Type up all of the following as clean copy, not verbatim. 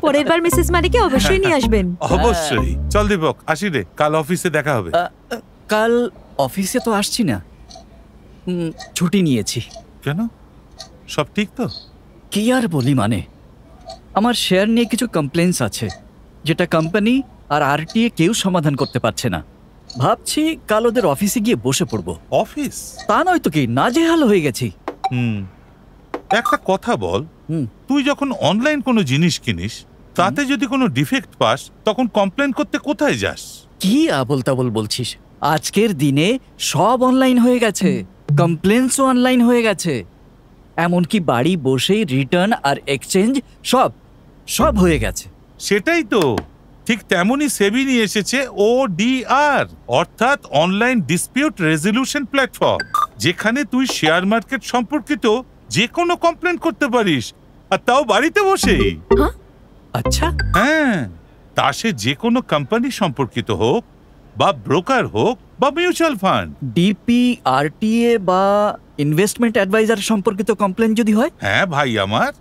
পরের বার মিসেস মালিককে অবশ্যই নিয়ে আসবেন। অবশ্যই। চল দীপক, আসি রে, কাল অফিসে দেখা হবে। কাল অফিসে তো আসছি না, ছুটি নিয়েছি। কেন, সব ঠিক তো? কি আর বলি, মানে আমার শেয়ার নিয়ে কিছু কমপ্লেন্স আছে, যেটা কোম্পানি আর আরটিএ কেউ সমাধান করতে পারছে না। ভাবছি কাল ওদের অফিসে গিয়ে বসে পড়বো। অফিস? তা নয় তো কি, নাজেহাল হয়ে গেছি। একটা কথা বল, তুই যখন অনলাইন কোনো জিনিস কিনিস, তাতে যদি কোনো ডিফেক্ট পাস, তখন কমপ্লেন করতে কোথায় যাস? কি আবোল তাবোল বলছিস? আজকের দিনে সব অনলাইন হয়ে গেছে, কমপ্লেন্সও অনলাইন হয়ে গেছে, এমনকি বাড়ি বসেই রিটার্ন আর এক্সচেঞ্জ সব সব হয়ে গেছে। সেটাই তো, ঠিক তেমনই সেবি নিয়ে এসেছে ODR, অর্থাৎ অনলাইন ডিসপিউট রেজলিউশন প্ল্যাটফর্ম, যেখানে তুই শেয়ার মার্কেট সম্পর্কিত যে কোনো কমপ্লেন করতে পারিস, আর তাও বাড়িতে বসেই। আচ্ছা। হ্যাঁ, তা সে যে কোনো কোম্পানি সম্পর্কিত হোক, বা ব্রোকার হোক, বা মিউচুয়াল ফান্ড। ডিপি, আরটিএ বা ইনভেস্টমেন্ট অ্যাডভাইজার সম্পর্কিত কমপ্লেন যদি হয়? হ্যাঁ ভাই আমার,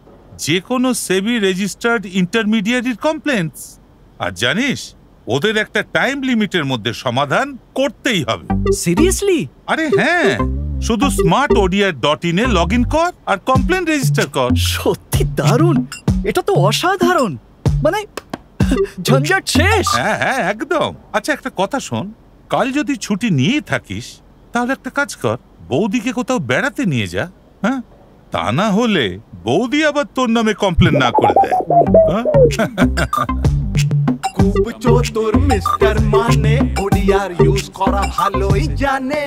যে কোনো সেবি রেজিস্টার্ড ইন্টারমিডিয়ারির কমপ্লেন্টস। আর জানিস, ওদের একটা টাইম লিমিটের মধ্যে সমাধান করতেই হবে। সিরিয়াসলি? আরে হ্যাঁ, শুধু smartodr.in এ লগ ইন কর আর কমপ্লেন রেজিস্টার কর। সত্যি দারুণ, এটা তো অসাধারণ, মানে ঝঞ্ঝাট শেষ। হ্যাঁ হ্যাঁ একদম। আচ্ছা একটা কথা শোন, কাল যদি ছুটি নিয়েই থাকিস, তাহলে একটা কাজ কর, বৌদিকে কোথাও বেড়াতে নিয়ে যা। হ্যাঁ, তা না হলে বৌদি আবার তোর নামে কমপ্লেন না করে দেয়। খুব চতুর মিস্টার মানে ওডিআর ইউজ করা ভালোই জানে।